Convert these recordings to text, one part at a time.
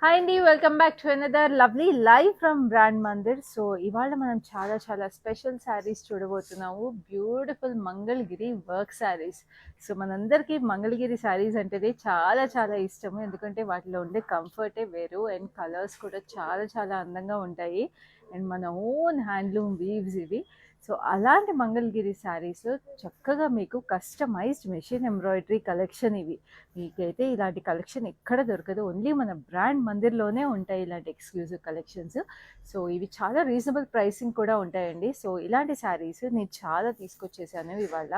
Hi అండి, welcome back to another lovely live from brand Mandir. So ఇవాళ మనం చాలా చాలా స్పెషల్ శారీస్ చూడబోతున్నాము. Beautiful Mangalagiri work saris. So మనందరికీ మంగళగిరి శారీస్ అంటేనే చాలా చాలా ఇష్టము, ఎందుకంటే వాటిలో ఉండే కంఫర్టే వేరు అండ్ కలర్స్ కూడా చాలా చాలా అందంగా ఉంటాయి. అండ్ మన ఓన్ హ్యాండ్లూమ్ వీవ్స్ ఇవి. సో అలాంటి మంగళగిరి శారీస్ చక్కగా మీకు కస్టమైజ్డ్ మెషిన్ ఎంబ్రాయిడరీ కలెక్షన్ ఇవి. మీకైతే ఇలాంటి కలెక్షన్ ఎక్కడ దొరకదు, ఓన్లీ మన బ్రాండ్ మందిర్లోనే ఉంటాయి ఇలాంటి ఎక్స్క్లూజివ్ కలెక్షన్స్. సో ఇవి చాలా రీజనబుల్ ప్రైసింగ్ కూడా ఉంటాయండి. సో ఇలాంటి శారీస్ నేను చాలా తీసుకొచ్చేసాను ఇవాళ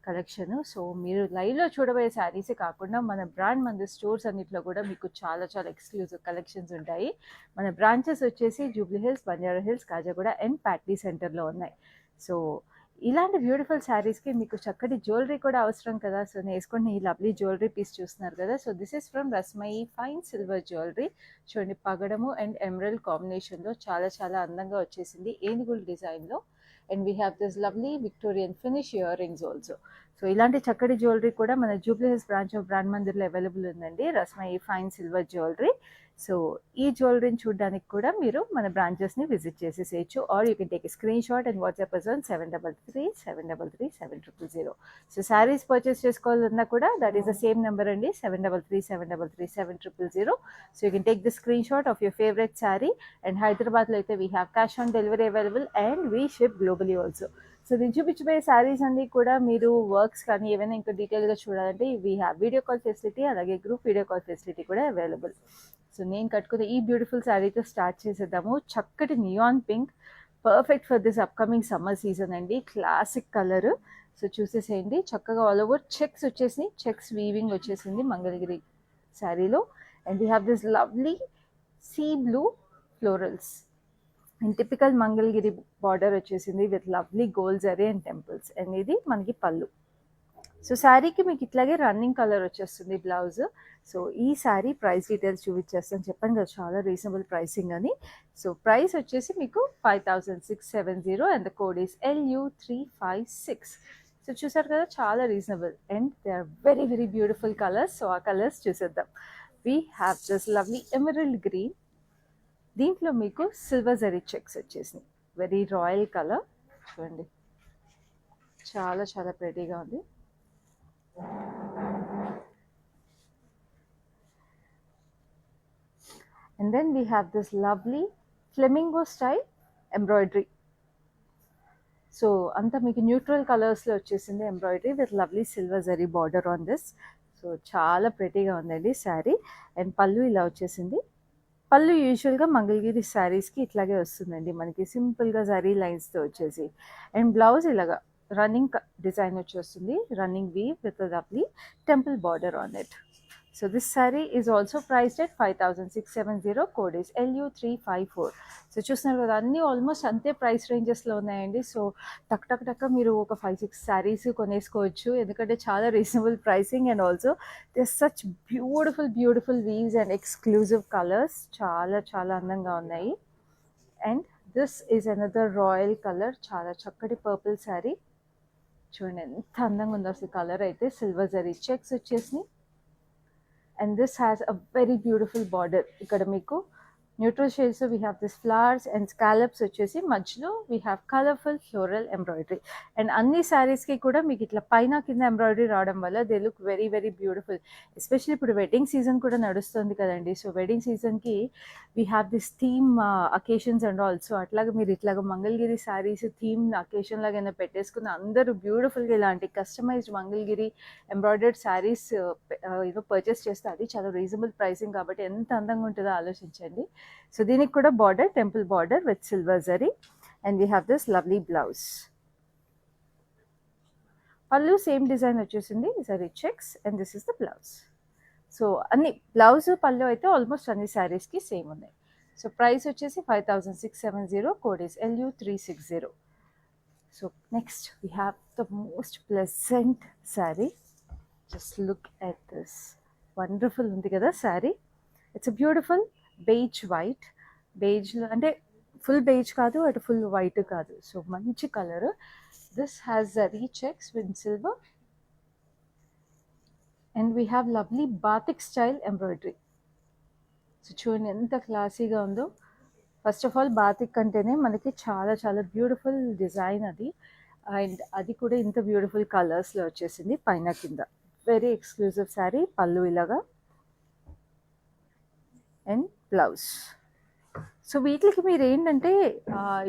కలెక్షన్. సో మీరు లైవ్లో చూడబోయే శారీసే కాకుండా మన బ్రాండ్ మందిర్ స్టోర్స్ అన్నిట్లో కూడా మీకు చాలా చాలా ఎక్స్క్లూజివ్ కలెక్షన్స్ ఉంటాయి. మన బ్రాంచెస్ వచ్చేసి జూబ్లీ హిల్స్, బంజారా హిల్స్, కాజాగూడ అండ్ ప్యాట్లీ సెంటర్లో ఉన్నాయి. సో ఇలాంటి బ్యూటిఫుల్ శారీస్కి మీకు చక్కటి జ్యువెలరీ కూడా అవసరం కదా. సో నేను వేసుకుని ఈ లవ్లీ జ్యువెలరీ పీస్ చూస్తున్నారు కదా. So this is from Rasmayi fine silver jewellery. చూడండి, పగడము అండ్ ఎమరల్డ్ కాంబినేషన్లో చాలా చాలా అందంగా వచ్చేసింది ఏనుగుల్ డిజైన్లో. And we have this lovely Victorian finish earrings also. So ఇలాంటి చక్కటి జ్యువెలరీ కూడా మన Jubilee Hills branch of Brand మందిర్లో అవైలబుల్ ఉందండి, Rasmayi fine silver jewellery. So ఈ జ్యువెలరీని చూడడానికి కూడా మీరు మన బ్రాంచెస్ని విజిట్ చేసేసేయచ్చు, or you can take a screen shot and WhatsApp us on 7337337000. So saris purchase చేసుకోవాలన్నా కూడా that is the same number అండి, 7337337000. So you can take the screen shot of your favourite sari. And హైదరాబాద్లో అయితే we have cash on delivery available and we ship globally also. So నేను చూపించబోయే శారీస్ అన్ని కూడా మీరు వర్క్స్ కానీ ఏమైనా ఇంకా డీటెయిల్గా చూడాలంటే we have video call facility, అలాగే గ్రూప్ వీడియో కాల్ ఫెసిలిటీ కూడా అవైలబుల్. సో నేను కట్టుకున్న ఈ బ్యూటిఫుల్ శారీతో స్టార్ట్ చేసేద్దాము. చక్కటి neon pink, perfect for this upcoming summer season అండి. Classic colour. సో చూసేసేయండి, చక్కగా ఆల్ ఓవర్ చెక్స్ వచ్చేసి చెక్స్ వీవింగ్ వచ్చేసింది మంగళగిరి శారీలో. And we have this lovely sea blue florals and typical Mangalagiri border వచ్చేసింది with lovely gold zari and temples. And ఇది మనకి పళ్ళు. సో శారీకి మీకు ఇట్లాగే రన్నింగ్ కలర్ వచ్చేస్తుంది బ్లౌజ్. సో ఈ శారీ ప్రైస్ డీటెయిల్స్ చూపించేస్తాను, చెప్పాను కదా చాలా రీజనబుల్ ప్రైసింగ్ అని. సో ప్రైస్ వచ్చేసి మీకు 5670 and the code is LU356. So చూసారు కదా, చాలా reasonable and they are very very beautiful colours. So ఆ కలర్స్ చూసేద్దాం. We have this lovely emerald green, దీంట్లో మీకు సిల్వర్ జరీ చెక్స్ వచ్చేసినాయి, వెరీ రాయల్ కలర్. చూడండి, చాలా చాలా ప్రెటీగా ఉంది. And then we have this lovely flamingo style embroidery. So అంతా మీకు న్యూట్రల్ కలర్స్లో వచ్చేసింది embroidery with lovely silver zari border on this. So చాలా ప్రెటీగా ఉందండి శారీ. అండ్ పళ్ళు ఇలా వచ్చేసింది. పళ్ళు యూజువల్గా మంగళగిరి శారీస్కి ఇట్లాగే వస్తుందండి, మనకి సింపుల్గా జరీ లైన్స్తో వచ్చేసి. అండ్ బ్లౌజ్ ఇలాగా రన్నింగ్ డిజైన్ వచ్చేస్తుంది, running weave with lovely temple border on it. So this saree is also priced at 5670, code is LU354. So చూస్తున్నారు కదా, అన్నీ ఆల్మోస్ట్ అంతే ప్రైస్ రేంజెస్లో ఉన్నాయండి. సో టక్ టక్ టక్ మీరు ఒక 5-6 శారీస్ కొనేసుకోవచ్చు, ఎందుకంటే చాలా reasonable pricing. And also this such beautiful beautiful weaves and exclusive colours, చాలా చాలా అందంగా ఉన్నాయి. And this is another royal colour, చాలా చక్కటి పర్పుల్ శారీ. చూడండి ఎంత అందంగా ఉందో అసలు కలర్ అయితే. సిల్వర్ జరీ చెక్స్ వచ్చేసినాయి. And this has a very beautiful border. ikkada meeku neutral shades, so we have this flowers and scallops వచ్చేసి మధ్యలో we have colorful floral embroidery. and అన్ని sarees కి కూడా మీకు ఇట్లా పైన కింద ఎంబ్రాయిడరీ రావడం వల్ల they look very very beautiful. Especially ఇప్పుడు వెడ్డింగ్ సీజన్ కూడా నడుస్తుంది కదండి. సో వెడ్డింగ్ సీజన్కి we have this theme occasions and also అట్లాగే మీరు ఇట్లాగా మంగళగిరి శారీస్ థీమ్ అకేషన్ లాగా పెట్టేసుకుని అందరూ బ్యూటిఫుల్గా ఇలాంటి customised Mangalagiri embroidered saris purchase చేస్తే అది చాలా రీజనబుల్ ప్రైసింగ్ కాబట్టి ఎంత అందంగా ఉంటుందో ఆలోచించండి. సో దీనికి కూడా border temple border with silver zari. And we have this lovely blouse. పళ్ళు సేమ్ డిజైన్ వచ్చేసింది, zari checks. And this is the blouse. So అన్ని బ్లౌజ్ పళ్ళు అయితే ఆల్మోస్ట్ అన్ని శారీస్కి సేమ్ ఉన్నాయి. సో ప్రైస్ వచ్చేసి 5670, code is LU360. So next we have the most pleasant sari. Just look at this, wonderful ఉంది కదా sari. It's a beautiful beige white. బేజ్లో అంటే ఫుల్ బేజ్ కాదు, అటు ఫుల్ వైట్ కాదు. సో మంచి colour. This has zari checks with silver and we have lovely batik style embroidery. So చూడండి ఎంత క్లాసీగా ఉందో. ఫస్ట్ ఆఫ్ ఆల్ బాతిక్ అంటేనే మనకి చాలా చాలా బ్యూటిఫుల్ డిజైన్ అది, అండ్ అది కూడా ఇంత బ్యూటిఫుల్ కలర్స్లో వచ్చేసింది పైన కింద. Very exclusive sari. పళ్ళు ఇలాగా అండ్ బ్లౌజ్. సో వీటికి మీరు ఏంటంటే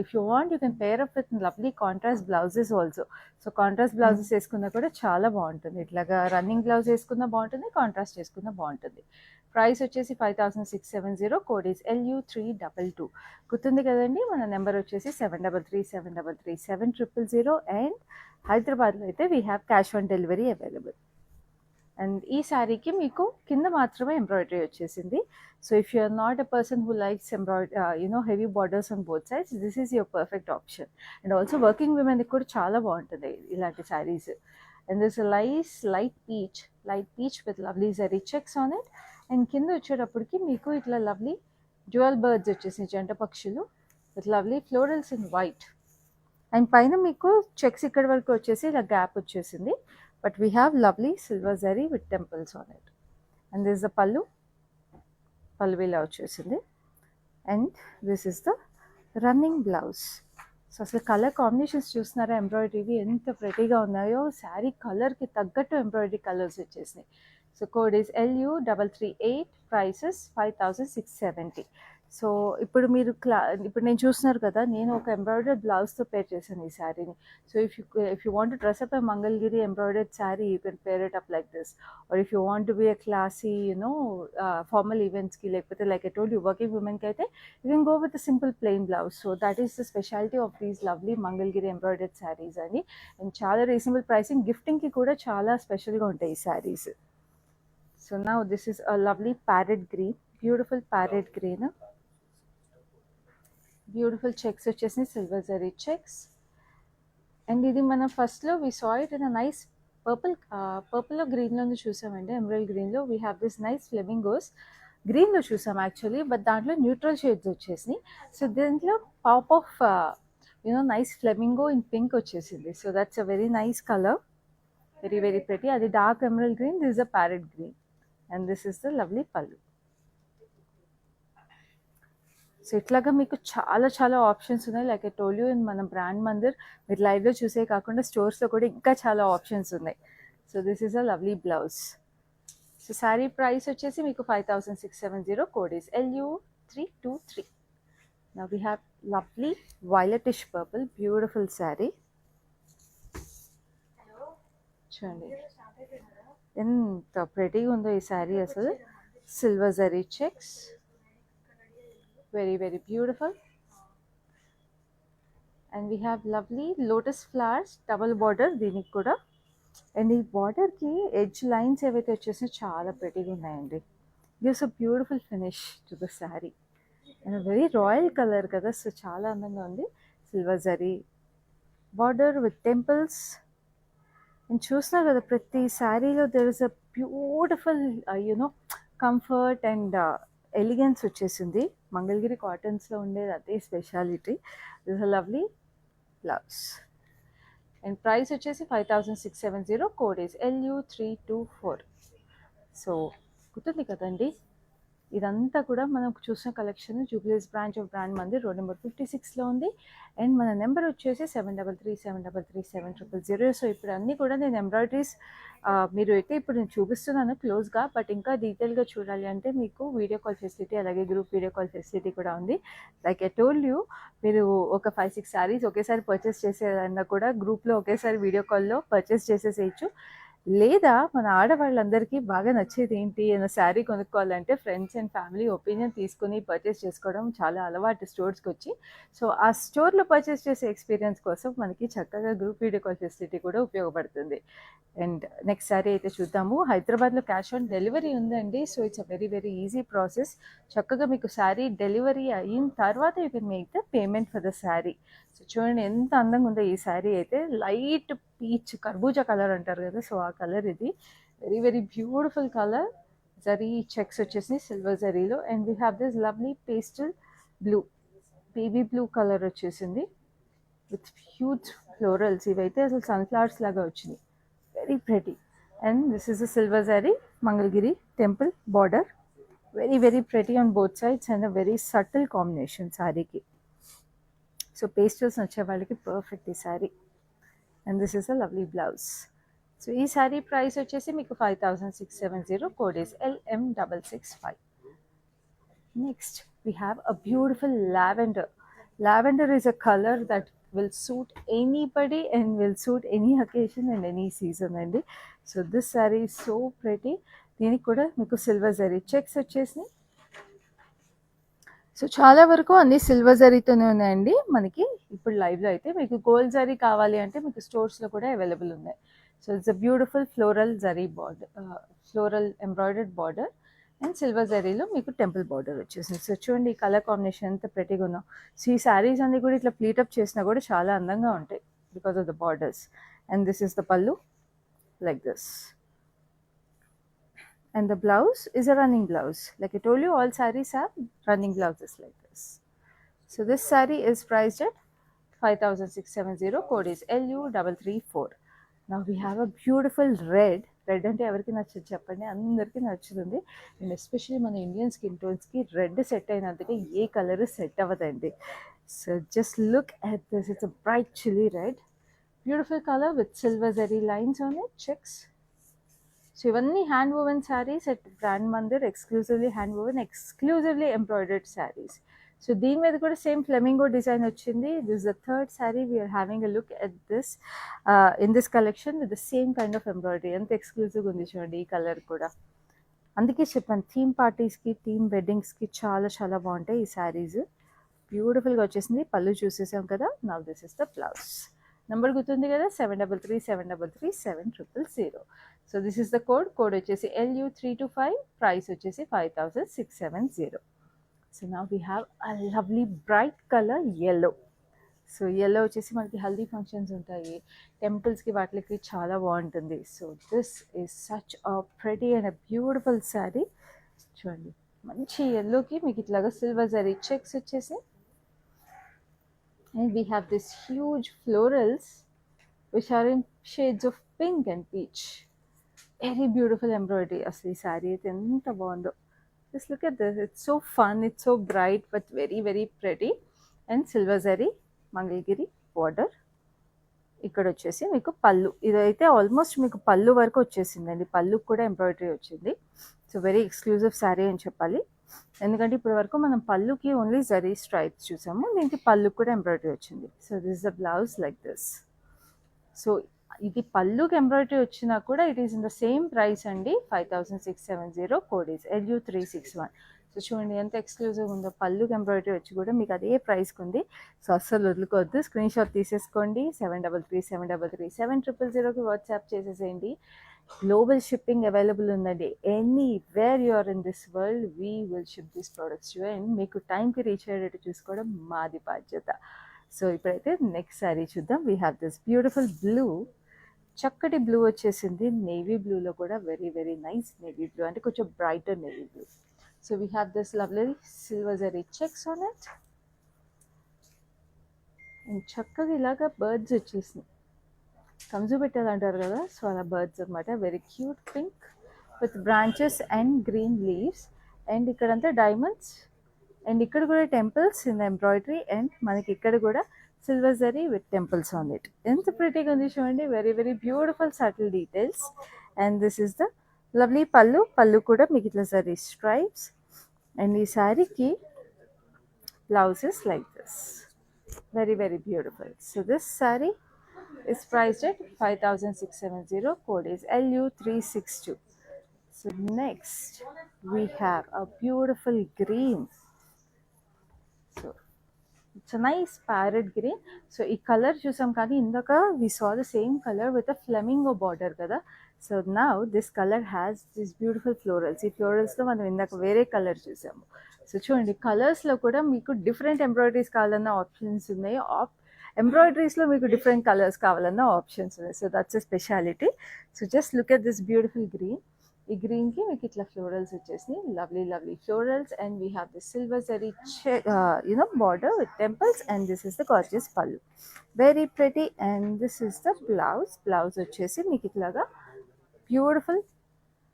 if you want you can pair up with lovely contrast blouses also. So contrast blouses వేసుకున్నా కూడా చాలా బాగుంటుంది. ఇట్లాగా రన్నింగ్ బ్లౌజ్ వేసుకున్నా బాగుంటుంది, కాంట్రాస్ట్ వేసుకున్నా బాగుంటుంది. ప్రైస్ వచ్చేసి 5670. Code is LU322. గుర్తుంది కదండి. మన నెంబర్ వచ్చేసి 7337337000. అండ్ హైదరాబాద్లో అయితే we have cash on delivery available. And ఈ శారీకి మీకు కింద మాత్రమే ఎంబ్రాయిడరీ వచ్చేసింది. So if you are not a person who likes heavy borders on both sides, this is your perfect option. And also working విమెన్కి కూడా చాలా బాగుంటుంది ఇలాంటి saris. And this light peach with lovely zari checks on it. And కింద వచ్చేటప్పటికి మీకు ఇట్లా lovely dual birds వచ్చేసి జంట పక్షులు with lovely florals in white. And పైన మీకు చెక్స్ ఇక్కడ వరకు వచ్చేసి ఇలా గ్యాప్ వచ్చేసింది. But we have lovely silver zari with temples on it. And this is the pallu ఇలా వచ్చేసింది. And this is the running blouse. So అసలు కలర్ కాంబినేషన్స్ చూస్తున్నారా ఎంబ్రాయిడరీవి ఎంత ప్రెటీగా ఉన్నాయో. శారీ కలర్కి తగ్గట్టు ఎంబ్రాయిడరీ కలర్స్ వచ్చేసినాయి. So code is LU338. Prices 5670. So ఇప్పుడు మీరు ఇప్పుడు నేను చూస్తున్నారు కదా, నేను ఒక ఎంబ్రాయిడర్డ్ బ్లౌజ్తో పేర్ చేశాను ఈ శారీని. So if you want to dress up a Mangalagiri embroidered sari, you can pair it up like this. Or if you want to be a classy formal ఈవెంట్స్కి, లేకపోతే like I told you working ఉమెన్కి అయితే you can go with simple plain blouse. So that is the speciality of these lovely Mangalagiri embroidered saris అని. And చాలా reasonable pricing, గిఫ్టింగ్కి కూడా చాలా స్పెషల్గా ఉంటాయి ఈ saris. So now this is a lovely parrot green, beautiful parrot green. Beautiful checks వచ్చేసి silver zari checks. And ఇది మనం ఫస్ట్లో we saw it in a nice పర్పుల్లో గ్రీన్లో చూసామండి. ఎమరల్డ్ గ్రీన్లో we have this nice flamingos. గ్రీన్లో చూసాం యాక్చువల్లీ, బట్ దాంట్లో న్యూట్రల్ షేడ్స్ వచ్చేసినాయి. సో దీంట్లో pop of nice flamingo in pink వచ్చేసింది. So that's a very nice colour, very very pretty. అది dark emerald green, this is a parrot green. And this is the lovely పల్లు. So ఇట్లాగా మీకు చాలా చాలా options ఉన్నాయి. Like I told you, in మన brand Mandir మీరు లైవ్లో చూసే కాకుండా స్టోర్స్లో కూడా ఇంకా చాలా ఆప్షన్స్ ఉన్నాయి. So this is a lovely blouse. So sari price వచ్చేసి మీకు 5670. Code is LU323. Now we have lovely violetish purple, beautiful sari. చూడండి ఎంత ప్రెటీగా ఉందో ఈ శారీ అసలు. Silver zari checks, very very beautiful. And we have lovely lotus flowers, double border దీనికి కూడా. అండ్ ఈ బార్డర్కి ఎడ్జ్ లైన్స్ ఏవైతే వచ్చేసి చాలా ప్రెటీగా ఉన్నాయండి. Gives a beautiful finish to the sari. And very royal colour కదా, సో చాలా అందంగా ఉంది. Silver zari border with temples. And చూస్తున్నారు కదా ప్రతి శారీలో there is a beautiful comfort and elegance వచ్చేసింది. మంగళగిరి కాటన్స్లో ఉండేది అదే speciality. This a lovely blouse. And price వచ్చేసి 5670. Code is LU324. సో గుర్తుంది కదండి, ఇదంతా కూడా మనం చూసిన collection Jubilee's branch of Brand Mandir, road number 56లో ఉంది. అండ్ మన నెంబర్ వచ్చేసి 7337337000. సో ఇప్పుడు అన్నీ కూడా నేను ఎంబ్రాయిడరీస్ మీరు అయితే ఇప్పుడు నేను చూపిస్తున్నాను క్లోజ్గా, బట్ ఇంకా డీటెయిల్గా చూడాలి అంటే మీకు వీడియో కాల్ ఫెసిలిటీ, అలాగే గ్రూప్ వీడియో కాల్ ఫెసిలిటీ కూడా ఉంది. లైక్ ఐ టోల్డ్ యూ, మీరు ఒక 5-6 శారీస్ ఒకేసారి పర్చేస్ చేసేదన్నా కూడా గ్రూప్లో ఒకేసారి వీడియో కాల్లో పర్చేస్ చేసేసేయచ్చు. లేదా మన ఆడవాళ్ళందరికీ బాగా నచ్చేది ఏంటి అన్న శారీ కొనుక్కోవాలంటే ఫ్రెండ్స్ అండ్ ఫ్యామిలీ ఒపీనియన్ తీసుకుని పర్చేస్ చేసుకోవడం చాలా అలవాటు స్టోర్స్కి వచ్చి. సో ఆ స్టోర్లో పర్చేస్ చేసే ఎక్స్పీరియన్స్ కోసం మనకి చక్కగా గ్రూప్ వీడియో కాల్ ఫెసిలిటీ కూడా ఉపయోగపడుతుంది. అండ్ నెక్స్ట్ శారీ అయితే చూద్దాము. హైదరాబాద్లో క్యాష్ ఆన్ డెలివరీ ఉందండి. So it's a very very easy process. చక్కగా మీకు శారీ డెలివరీ అయిన తర్వాత you can make the payment for the sari. So చూడండి ఎంత అందంగా ఉందో ఈ శారీ అయితే. లైట్ పీచ్ కర్బూజా కలర్ అంటారు కదా, సో ఆ కలర్ ఇది. Very very beautiful colour. Zari checks వచ్చేసి సిల్వర్ జరీలో. And we have this lovely pastel blue. Baby blue colour వచ్చేసింది విత్ హ్యూజ్ ఫ్లోరల్స్. ఇవైతే అసలు సన్ఫ్లవర్స్ లాగా వచ్చినాయి, very pretty. And this is a silver zari Mangalagiri temple border, very very pretty on both sides and a very subtle combination శారీకి. So pastels వచ్చే వాళ్ళకి perfect ఈ sari. And this is a lovely blouse. So ఈ sari price వచ్చేసి మీకు 5670, code is LM665. Next, we have a beautiful lavender. Lavender is a color that will suit anybody and will suit any occasion and any season అండి. So this sari is so pretty. దీనికి కూడా మీకు silver zari checks వచ్చేసినాయి. So చాలా వరకు అన్ని silver జరీతోనే ఉన్నాయండి మనకి. ఇప్పుడు లైవ్లో అయితే మీకు గోల్డ్ జరీ కావాలి అంటే మీకు స్టోర్స్లో కూడా అవైలబుల్ ఉన్నాయి. So it's a beautiful floral zari border, floral embroidered border and silver జరీలో మీకు టెంపుల్ బార్డర్ వచ్చేసింది. సో చూడండి ఈ కలర్ కాంబినేషన్ ఎంత ప్రెటీగా ఉందో. సో ఈ శారీస్ అన్ని కూడా ఇట్లా ప్లీటప్ చేసినా కూడా చాలా అందంగా ఉంటాయి because of the borders. And this is the pallu like this. And the blouse is a running blouse. Like I told you, all sarees have running blouses like this. So this saree is priced at 5670, code is LU334. Now we have a beautiful red. Red అంటే ఎవరికి నచ్చదు చెప్పండి, అందరికీ నచ్చుతుంది. And especially మన Indian skin టోన్స్కి red set అయినందుకే ఏ కలర్ సెట్ అవ్వదండి. So just look at this, it's a bright chilli red, beautiful colour with silver zari lines on it, checks. So ఇవన్నీ hand woven saris at brand Mandir, exclusively hand woven, exclusively embroidered saris. So దీని మీద కూడా same flamingo design వచ్చింది. This is the third sari. We are having a look at this in this collection with the same kind of embroidery. ఎంత ఎక్స్క్లూజివ్గా ఉంది చూడండి ఈ colour కూడా. అందుకే చెప్పాను థీమ్ పార్టీస్కి, థీమ్ వెడ్డింగ్స్కి చాలా చాలా బాగుంటాయి ఈ శారీస్. బ్యూటిఫుల్గా వచ్చేసింది. పళ్ళు చూసేసాం కదా. Now this is the blouse. Number గుర్తుంది కదా, 7337337000. So this is the code. Code వచ్చేసి LU325, ప్రైస్ వచ్చేసి 5670. So now we have a lovely bright colour yellow. So yellow వచ్చేసి మనకి హల్దీ ఫంక్షన్స్ ఉంటాయి, టెంపుల్స్కి వాటికి చాలా బాగుంటుంది. So this is such a pretty and a beautiful sari. చూడండి మంచి yellowకి మీకు ఇట్లాగా సిల్వర్ జరీ చెక్స్ వచ్చేసి. And we have this huge florals which are in shades of pink and peach. Very beautiful embroidery. Asli saree అయితే ఎంత బాగుందో. Just look at this. It's so fun. It's so bright but very very pretty. And silver zari Mangalagiri border. ఇక్కడ వచ్చేసి మీకు పళ్ళు. ఇదైతే almost మీకు పళ్ళు వరకు వచ్చేసిందండి. పళ్ళుకి కూడా ఎంబ్రాయిడరీ వచ్చింది. సో వెరీ ఎక్స్క్లూజివ్ శారీ అని చెప్పాలి. ఎందుకంటే ఇప్పటి వరకు మనం పళ్ళుకి ఓన్లీ జరీ స్ట్రైప్స్ చూసాము, దీనికి పళ్ళుకి కూడా ఎంబ్రాయిడరీ వచ్చింది. So this the blouse like this. So ఇది పళ్ళుకి ఎంబ్రాయిడరీ వచ్చినా కూడా it is in the same price అండి, 5670, కోడ్ ఈస్ LU361. సో చూడండి ఎంత ఎక్స్క్లూజివ్ ఉందో. పళ్ళుకి ఎంబ్రాయిడరీ వచ్చి కూడా మీకు అదే ప్రైస్కి ఉంది. సో అస్సలు వదులుకోవద్దు, స్క్రీన్ షాట్ తీసేసుకోండి. 7337337000కి వాట్సాప్ చేసేసేయండి. గ్లోబల్ షిప్పింగ్ అవైలబుల్ ఉందండి. Anywhere you are in this world we will ship this products to. And మీకు టైంకి రీచ్ అయ్యేటట్టు చూసుకోవడం మాది బాధ్యత. సో ఇప్పుడైతే నెక్స్ట్ శారీ చూద్దాం. We have this beautiful blue, చక్కటి బ్లూ వచ్చేసింది. నేవీ బ్లూలో కూడా very very nice navy blue, అంటే కొంచెం brighter navy blue. So we have this lovely silver zari checks on it. And చక్కగా ఇలాగా బర్డ్స్ వచ్చేసినాయి, కంజు పెట్టాలి అంటారు కదా, సో అలా బర్డ్స్ అనమాట. Very cute pink with branches and green leaves. And ఇక్కడంతా డైమండ్స్ అండ్ ఇక్కడ కూడా టెంపుల్స్ ఇన్ ఎంబ్రాయిడరీ. అండ్ మనకి ఇక్కడ కూడా silver zari with temples on it. ఎంత ప్రిటీగా ఉంది చూడండి. Very very beautiful subtle details. And this is the lovely పళ్ళు. పళ్ళు కూడా మీకు ఇట్లా జరీ స్ట్రైప్స్. అండ్ ఈ శారీకి blouses like this, very very beautiful. So this sari is priced at 5670, code is LU362. So next we have a beautiful green. So it's a nice parrot green. So ఈ colour చూసాం కానీ ఇందాక we saw the same color with a flamingo border కదా. So now this color has this beautiful florals. ఈ ఫ్లోరల్స్లో మనం ఇందాక వేరే colour చూసాము. సో చూడండి కలర్స్లో కూడా మీకు డిఫరెంట్ ఎంబ్రాయిడరీస్ కావాలన్న ఆప్షన్స్ ఉన్నాయి. ఎంబ్రాయిడరీస్లో మీకు డిఫరెంట్ కలర్స్ కావాలన్న ఆప్షన్స్ ఉన్నాయి. So that's a speciality. So just look at this beautiful green. ఈ గ్రీన్కి మీకు ఇట్లా ఫ్లోరల్స్ వచ్చేసినాయి, lovely lovely florals. And we have the silver zari border with temples. And this is the gorgeous pallu, very pretty. And this is the blouse వచ్చేసి మీకు ఇట్లాగా beautiful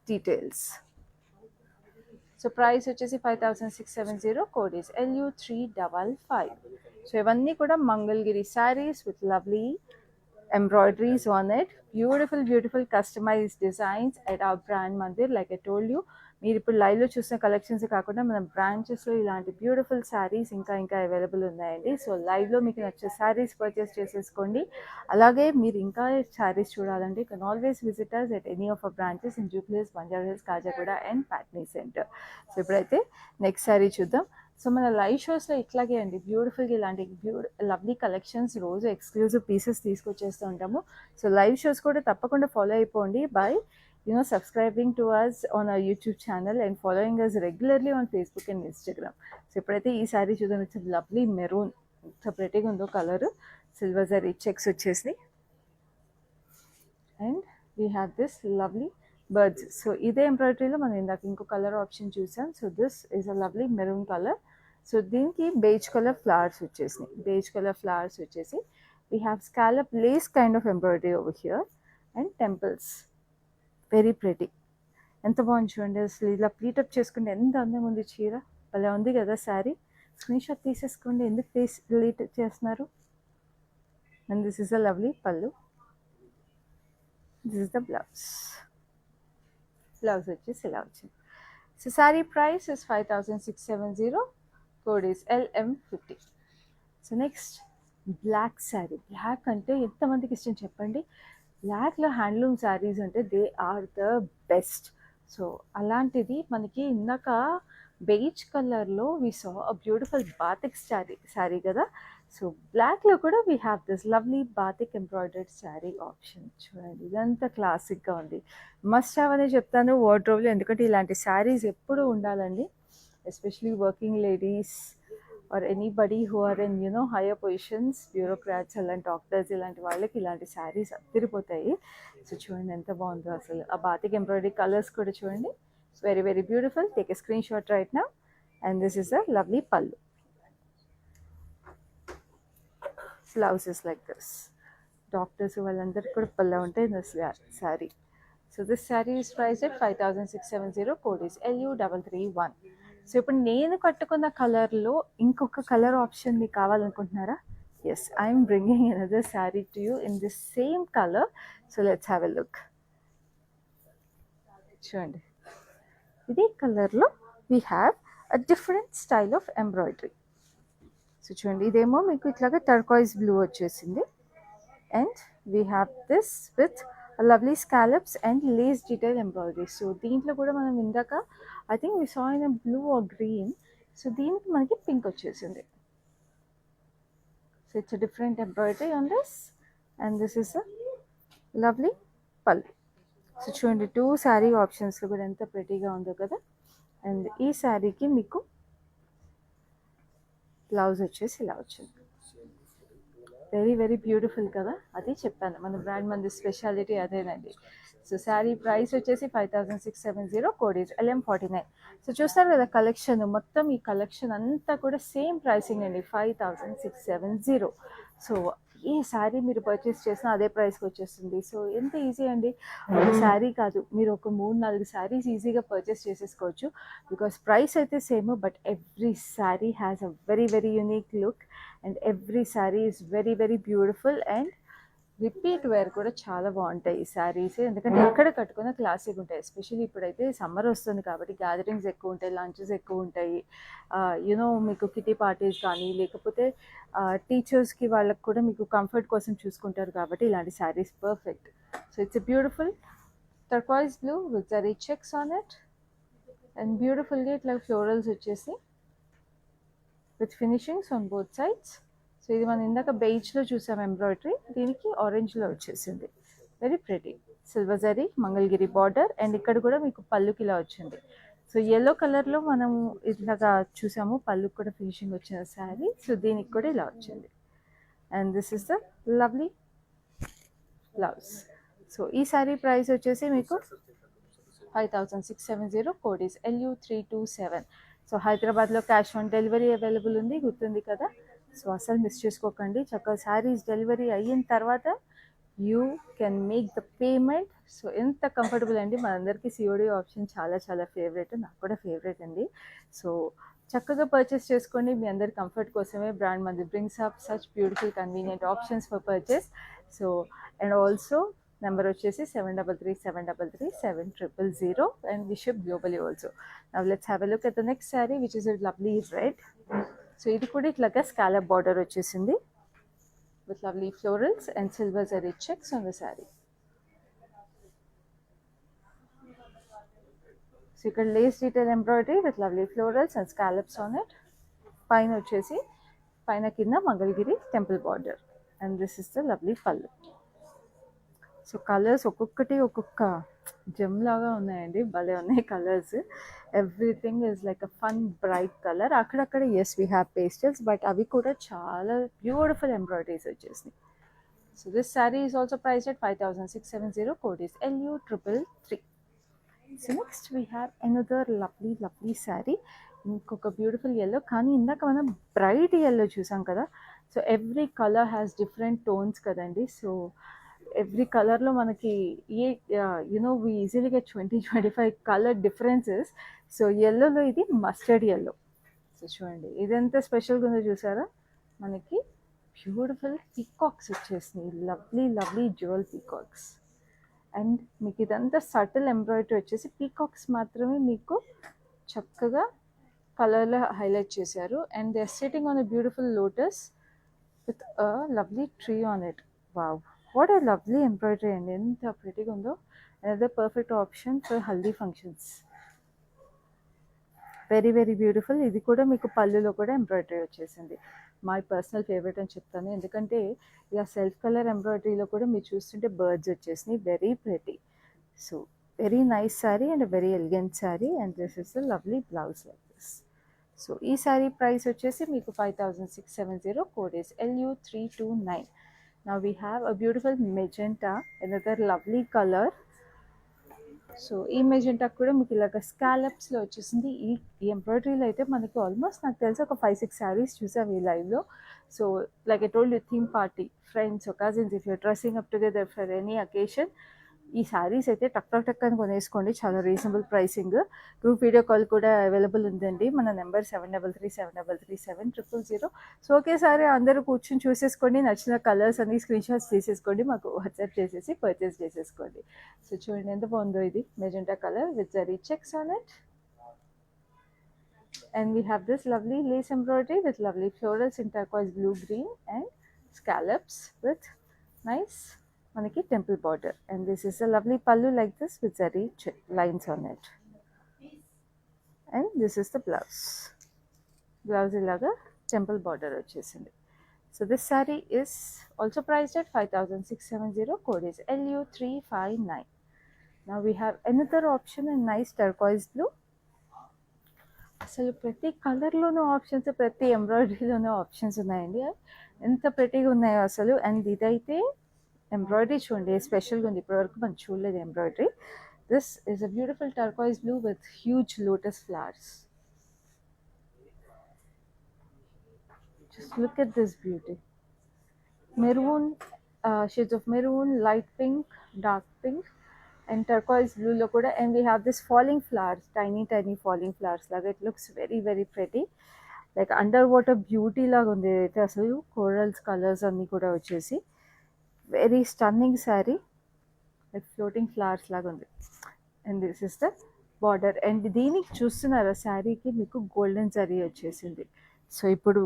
details. So price వచ్చేసి 5670, code is LU355. So ఇవన్నీ కూడా Mangalagiri saris with lovely embroideries on it, beautiful customized designs at our brand Mandir. Like I told you, మీరు ఇప్పుడు లైవ్లో చూసిన కలెక్షన్స్ కాకుండా మన బ్రాంచెస్లో ఇలాంటి బ్యూటిఫుల్ శారీస్ ఇంకా అవైలబుల్ ఉన్నాయండి. సో లైవ్లో మీకు నచ్చే శారీస్ పర్చేస్ చేసేసుకోండి. అలాగే మీరు ఇంకా శారీస్ చూడాలంటే you can always visit us at any of our branches in Jubilee Hills, Banjara Hills, Khajaguda and Patny Centre. So ఇప్పుడైతే నెక్స్ట్ శారీ చూద్దాం. సో మన లైవ్ షోస్లో ఇట్లాగే అండి బ్యూటిఫుల్గా ఇలాంటి లవ్లీ కలెక్షన్స్ రోజు ఎక్స్క్లూజివ్ పీసెస్ తీసుకొచ్చేస్తూ ఉంటాము. సో లైవ్ షోస్ కూడా తప్పకుండా ఫాలో అయిపోండి by subscribing to us on our YouTube channel and following us regularly on Facebook and Instagram. So ఇప్పుడైతే ఈ శారీ చూద్దాం. ఇట్స్ లవ్లీ మెరూన్, ఎంత ప్రెటీగా ఉందో కలర్, సిల్వర్ జరీ చెక్స్ వచ్చేసి. And we have this lovely birds. So ఇదే ఎంబ్రాయిడరీలో మనం ఇందాక ఇంకో కలర్ ఆప్షన్ చూసాం. So this is a lovely maroon colour. So దీనికి బేజ్ కలర్ ఫ్లవర్స్ వచ్చేసి we have scallop lace kind of embroidery over here and temples, very pretty. ఎంత బాగుంది చూడండి, అసలు ఇలా ప్లీటప్ చేసుకుంటే ఎంత అందంగా ఉంది చీర, భలే ఉంది కదా శారీ. స్క్రీన్ షాట్ తీసేసుకోండి, ఎందుకు ప్లీట్ చేస్తున్నారు. And this is a lovely pallu, this is the blouse వచ్చేసి ఇలా వచ్చింది. So sari price is 5670, code is LM50. So next black sari. Black అంటే ఎంతమందికి ఇష్టం చెప్పండి. బ్లాక్లో హ్యాండ్లూమ్ శారీస్ అంటే they are the best. So అలాంటిది మనకి ఇందాక బేజ్ కలర్లో we saw a beautiful batik sari కదా. సో బ్లాక్లో కూడా we have this lovely batik embroidered sari option. చూడండి ఇదంతా క్లాసిక్గా ఉంది, మస్ట్ హ్యావ్ అనే చెప్తాను వార్డ్రోబ్లో, ఎందుకంటే ఇలాంటి శారీస్ ఎప్పుడూ ఉండాలండి. Especially working ladies or anybody who are in higher positions, bureaucrats అలాంటి డాక్టర్స్, ఇలాంటి వాళ్ళకి ఇలాంటి శారీస్ అద్దరిపోతాయి. సో చూడండి ఎంత బాగుందో అసలు. ఆ బాతిక్ ఎంబ్రాయిడరీ కలర్స్ కూడా చూడండి, very beautiful. Take a screen shot right now. And this is a lovely pallu, blouse is like this. Doctors వాళ్ళందరికీ కూడా పళ్ళు ఉంటాయి sari. So this sari is price at 5670, code is LU331. So ఇప్పుడు నేను కట్టుకున్న కలర్లో ఇంకొక కలర్ ఆప్షన్ మీకు కావాలనుకుంటున్నారా? Yes, I'm bringing another sari to you in this same colour. So let's have a look. చూడండి ఇదే కలర్లో we have a different style of embroidery. So చూడండి ఇదేమో మీకు ఇట్లాగా టర్కాయిస్ బ్లూ వచ్చేసింది. And we have this with lovely scallops and lace detail embroidery. So దీంట్లో కూడా మనం ఇందాక I think we saw in blue or green. So దీనికి మనకి పింక్ వచ్చేసింది. So it's different embroidery on this. And this is a lovely pallu. So చూడండి two sari ఆప్షన్స్లో కూడా ఎంత ప్రెటీగా ఉందో కదా. అండ్ ఈ శారీకి మీకు బ్లౌజ్ వచ్చేసి ఇలా వచ్చింది, వెరీ బ్యూటిఫుల్ కదా. అది చెప్పాను మన బ్రాండ్ మంది స్పెషాలిటీ అదేనండి. సో శారీ ప్రైస్ వచ్చేసి 5670, కోడ్ ఈజ్ LM49. సో చూస్తారు కదా కలెక్షన్ మొత్తం, ఈ కలెక్షన్ అంతా కూడా సేమ్ ప్రైసింగ్ అండి, 5670. సో ఏ శారీ మీరు పర్చేస్ చేసినా అదే ప్రైస్కి వచ్చేస్తుంది. సో ఎంత ఈజీ అండి, ఒక శారీ కాదు మీరు ఒక 3-4 శారీస్ ఈజీగా పర్చేస్ చేసేసుకోవచ్చు. బికాస్ ప్రైస్ అయితే same, but every sari has a very unique look and every sari is very beautiful. And repeat wear కూడా చాలా బాగుంటాయి ఈ శారీస్, ఎందుకంటే ఎక్కడ కట్టుకున్న క్లాసిక్ ఉంటాయి. ఎస్పెషల్లీ ఇప్పుడైతే సమ్మర్ వస్తుంది కాబట్టి గ్యాదరింగ్స్ ఎక్కువ ఉంటాయి, లంచెస్ ఎక్కువ ఉంటాయి, మీకు కిటీ పార్టీస్ కానీ లేకపోతే టీచర్స్కి వాళ్ళకి కూడా మీకు కంఫర్ట్ కోసం చూసుకుంటారు కాబట్టి ఇలాంటి saris perfect. So it's beautiful turquoise blue with zari checks on it and బ్యూటిఫుల్గా ఇట్లా ఫ్లోరల్స్ వచ్చేసి with finishings on both sides. So ఇది మనం ఇందాక బెయిజ్లో చూసాం ఎంబ్రాయిడరీ, దీనికి ఆరెంజ్లో వచ్చేసింది, very pretty. Silver zari Mangalagiri border and ఇక్కడ కూడా మీకు పళ్ళుకి ఇలా వచ్చింది. సో ఎల్లో కలర్లో మనం ఇట్లాగా చూసాము, పళ్ళుకి కూడా ఫినిషింగ్ వచ్చిన శారీ. సో దీనికి కూడా ఇలా వచ్చింది. And this is the lovely blouse. So ఈ శారీ ప్రైస్ వచ్చేసి మీకు 5670, కోడ్ ఈస్ LU327. సో హైదరాబాద్లో క్యాష్ ఆన్ డెలివరీ అవైలబుల్ ఉంది, గుర్తుంది కదా. సో అసలు మిస్ చేసుకోకండి. చక్కగా శారీస్ డెలివరీ అయిన తర్వాత you can make the payment. So ఎంత కంఫర్టబుల్ అండి, మనందరికీ సిఓడి ఆప్షన్ చాలా చాలా ఫేవరెట్, నాకు కూడా ఫేవరెట్ అండి. సో చక్కగా పర్చేస్ చేసుకోండి, మీ అందరి కంఫర్ట్ కోసమే బ్రాండ్ మంది brings up such beautiful convenient options for purchase. So and also number వచ్చేసి 7337337000 and we ship globally also. Now let's have a look at the next saree, which is a lovely red. So ఇది కూడా ఇట్లాగా scallop border వచ్చేసింది with lovely florals and silver zari checks on the saree. So ఇక్కడ lace detail embroidery with lovely florals and scallops on it. పైన వచ్చేసి పైన కింద Mangalagiri temple border and this is the lovely pallu. So colours ఒక్కొక్కటి ఒక్కొక్క gem లాగా ఉన్నాయండి, భలే ఉన్నాయి colours. Everything is like a fun bright colour. అక్కడక్కడ yes we have pastels, but అవి కూడా చాలా బ్యూటిఫుల్ ఎంబ్రాయిడరీస్ వచ్చేసినాయి. So this sari is also price at 5670, code is LU333. So next we have another lovely sari. ఇంకొక బ్యూటిఫుల్ ఎల్లో, కానీ ఇందాక మనం bright yellow చూసాం కదా. So every colour has different tones కదండి. సో ఎవ్రీ కలర్లో మనకి we easily get 20-25 colour differences. So ఎల్లోలో ఇది మస్టర్డ్ ఎల్లో. సో చూడండి ఇది ఎంత స్పెషల్గా ఉందో చూసారా. మనకి బ్యూటిఫుల్ పీకాక్స్ వచ్చేసినాయి, లవ్లీ జ్యువెల్ పీకాక్స్. అండ్ మీకు ఇదంతా సటిల్ ఎంబ్రాయిడరీ వచ్చేసి పీకాక్స్ మాత్రమే మీకు చక్కగా కలర్లో హైలైట్ చేశారు. And they are sitting on a beautiful lotus with a lovely tree on it. Wow, what a lovely embroidery అండి, ఎంత ప్రిటీగా ఉందో. Another perfect option for haldi functions. Very beautiful. ఇది కూడా మీకు పళ్ళులో కూడా ఎంబ్రాయిడరీ వచ్చేసింది. మై పర్సనల్ ఫేవరెట్ అని చెప్తాను, ఎందుకంటే ఇలా సెల్ఫ్ కలర్ ఎంబ్రాయిడరీలో కూడా మీరు చూస్తుంటే బర్డ్స్ వచ్చేసినాయి, very pretty. So very nice sari and very elegant sari. And this is the lovely blouse like this. So ఈ శారీ ప్రైస్ వచ్చేసి మీకు 5670, code is LU329. Now we have a beautiful magenta, another lovely color. So ఈ magenta కూడా మీకు ఇలాగ స్కాలప్స్లో వచ్చేసింది. ఈ ఎంబ్రాయిడరీలో అయితే మనకి ఆల్మోస్ట్ నాకు తెలిసి ఒక 5-6 శారీస్ చూసాం ఈ లైవ్లో. So like I told you, theme party, friends, cousins, if you're dressing up together for any occasion, ఈ శారీస్ అయితే టక్ అని కొనేసుకోండి, చాలా reasonable pricing. Group video call కూడా అవైలబుల్ ఉందండి. మన నెంబర్ 7337337000. సో ఒకేసారి అందరూ కూర్చొని చూసేసుకోండి, నచ్చిన కలర్స్ అన్ని స్క్రీన్ షాట్స్ తీసేసుకోండి, మాకు వాట్సాప్ చేసేసి పర్చేస్ చేసేసుకోండి. సో చూడండి ఎంత బాగుందో ఇది magenta colour with zari checks on it. And we have this lovely lace embroidery with lovely florals in turquoise blue, green and scallops with nice manaki temple border. And this is a lovely pallu like this with zari lines on it. And this is the blouse ilaga temple border vachesindi. So this saree is also priced at 5670, code is LU359. Now we have another option in nice turquoise blue. అసలు ప్రతి కలర్లోనూ options, ప్రతి ఎంబ్రాయిడరీలోనూ options ఉన్నాయండి, ఎంత ప్రెటీగా ఉన్నాయో అసలు. And ఇదైతే embroidery చూడండి స్పెషల్గా ఉంది, ఇప్పటివరకు మనం చూడలేదు embroidery. This is a beautiful turquoise blue with huge lotus flowers. Just look at this beauty. Maroon shades of maroon, light pink, dark pink and turquoise blue lo kuda. And we have this falling flowers, tiny falling flowers laga. It looks very pretty, like underwater beauty laga undi aithe asalu. Corals colors anni kuda vachesi very stunning saree, like floating flowers laga undi. And this is the border. And deeniki chustunara saree ki meeku golden zari vachesindi. So ippudu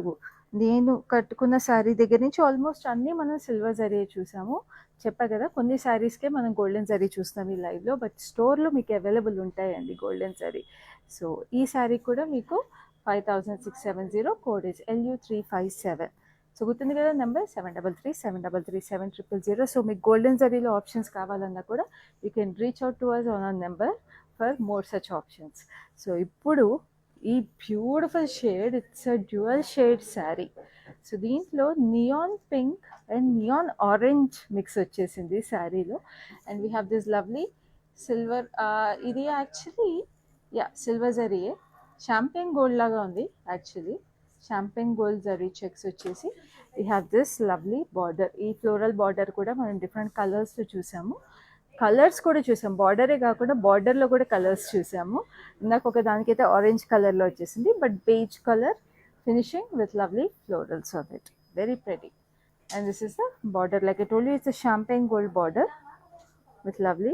నేను కట్టుకున్న శారీ దగ్గర నుంచి almost అన్నీ మనం silver zari చూసాము. చెప్పా కదా, కొన్ని శారీస్కే మనం గోల్డెన్ జరీ చూస్తాం ఈ లైవ్లో, బట్ స్టోర్లో మీకు అవైలబుల్ ఉంటాయండి గోల్డెన్ జరీ. సో ఈ శారీ కూడా మీకు 5670, కోడ్ ఇస్ LU357. సో గుర్తుంది కదా నెంబర్ 7337337000. సో మీకు గోల్డెన్ జరీలో ఆప్షన్స్ కావాలన్నా కూడా you can reach out to us on our number for more such options. So ఇప్పుడు ఈ beautiful shade, it's a dual shade sari. So దీంట్లో neon pink and neon orange mix వచ్చేసింది శారీలో. And we have this lovely silver ఇది actually silver జరీయే, champagne gold లాగా ఉంది actually. Champagne gold zari checks వచ్చేసి we have this lovely border. ఈ floral border కూడా మనం డిఫరెంట్ కలర్స్లో చూసాము, కలర్స్ కూడా చూసాం, బార్డరే కాకుండా బార్డర్లో కూడా కలర్స్ చూసాము. ఇందాక ఒక దానికైతే ఆరెంజ్ కలర్లో వచ్చేసింది, but beige colour finishing with lovely florals of it, very pretty. And this is the border, like I told you, it's a champagne gold border with lovely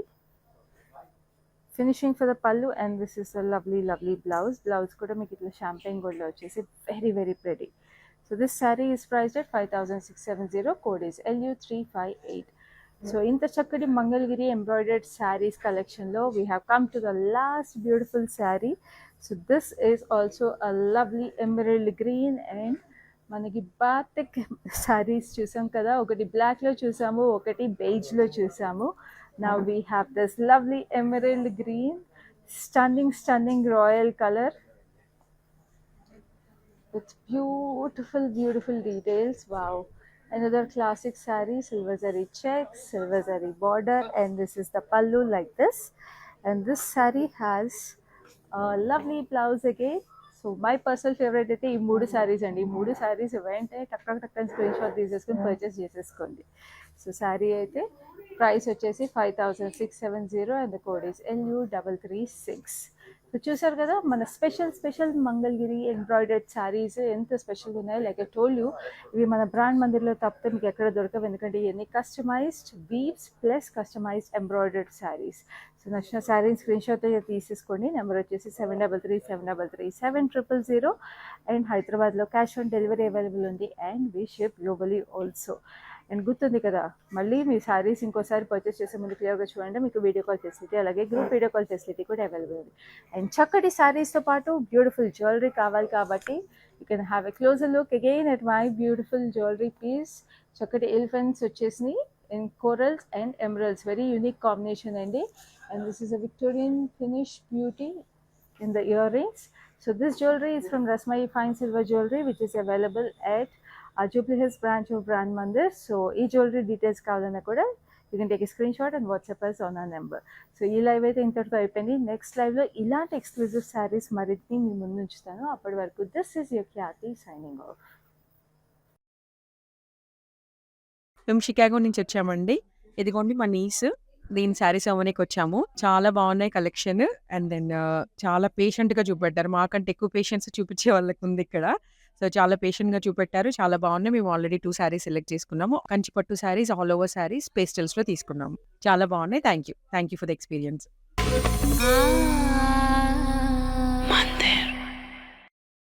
finishing for the pallu, and this is a lovely blouse kuda meeku itla champagne gold lo vachesi very very pretty. So this saree is priced at 5670, code is LU358. So inta chakkadi Mangalgiri embroidered sarees collection lo we have come to the last beautiful saree. So this is also a lovely emerald green, and మనకి batik saris చూసాం కదా, ఒకటి బ్లాక్లో చూసాము, ఒకటి బేజ్లో చూసాము. Now we have this lovely emerald green, stunning royal colour with beautiful details. Wow, another classic saree, silver zari checks, silver zari border, and this is the pallu like this. And this saree has a lovely blouse again. So my personal favourite అయితే ఈ 3 శారీస్ అండి. ఈ 3 శారీస్ వెంటనే టక్ screen shot తీసేసుకొని purchase చేసేసుకోండి. So sari అయితే price వచ్చేసి 5670 and the code is LU336. So చూసారు కదా మన స్పెషల్ మంగళగిరి ఎంబ్రాయిడర్డ్ శారీస్ ఎంత స్పెషల్గా ఉన్నాయో. లైక్ ఐ టోల్ యూ, ఇవి మన బ్రాండ్ మందిర్లో తప్పితే మీకు ఎక్కడ దొరకవు, ఎందుకంటే ఇవన్నీ customized weaves plus customized embroidered saris. So నచ్చిన శారీని స్క్రీన్ షాట్ తీసేసుకోండి. నెంబర్ వచ్చేసి 7337337000, అండ్ హైదరాబాద్లో క్యాష్ ఆన్ డెలివరీ అవైలబుల్ ఉంది, and we ship globally also. And గుర్తుంది కదా, మళ్ళీ మీ శారీస్ ఇంకోసారి పర్చేస్ చేసే ముందు క్లియర్గా చూడండి, మీకు వీడియో కాల్ ఫెసిలిటీ అలాగే గ్రూప్ వీడియో కాల్ ఫెసిలిటీ కూడా అవైలబుల్ ఉంది. అండ్ చక్కటి శారీస్తో పాటు బ్యూటిఫుల్ జ్యువెలరీ కావాలి కాబట్టి you can have a closer look again at my beautiful jewellery piece. చక్కటి ఎలిఫెంట్స్ వచ్చేసినాయి in corals and emeralds, very unique combination andi. And this is a Victorian finish beauty in the earrings. So this jewelry is from Rasmai Fine Silver Jewelry, which is available at Jubilee Hills branch of Brand Mandir. So ee jewelry details kavalana kuda you can take a screenshot and WhatsApp us on our number. So ee live aithe intarto ayipindi. Next live lo ilanti exclusive sarees maritni mee mundu unchutanu. Appadi varaku this is your Khyati signing off. మేము Chicago నుంచి వచ్చామండి. ఇదిగోండి మా knees, దీని శారీస్ అవ్వడానికి వచ్చాము. చాలా బాగున్నాయి కలెక్షన్. అండ్ దెన్ చాలా పేషెంట్గా చూపెట్టారు, మాకంటే ఎక్కువ పేషెన్స్ చూపించే వాళ్ళకి ఉంది ఇక్కడ. సో చాలా పేషెంట్గా చూపెట్టారు, చాలా బాగున్నాయి. మేము ఆల్రెడీ 2 శారీస్ సెలెక్ట్ చేసుకున్నాము. కంచిపట్టు శారీస్, ఆల్ ఓవర్ శారీస్, పేస్టల్స్లో తీసుకున్నాము. చాలా బాగున్నాయి. Thank you for the experience.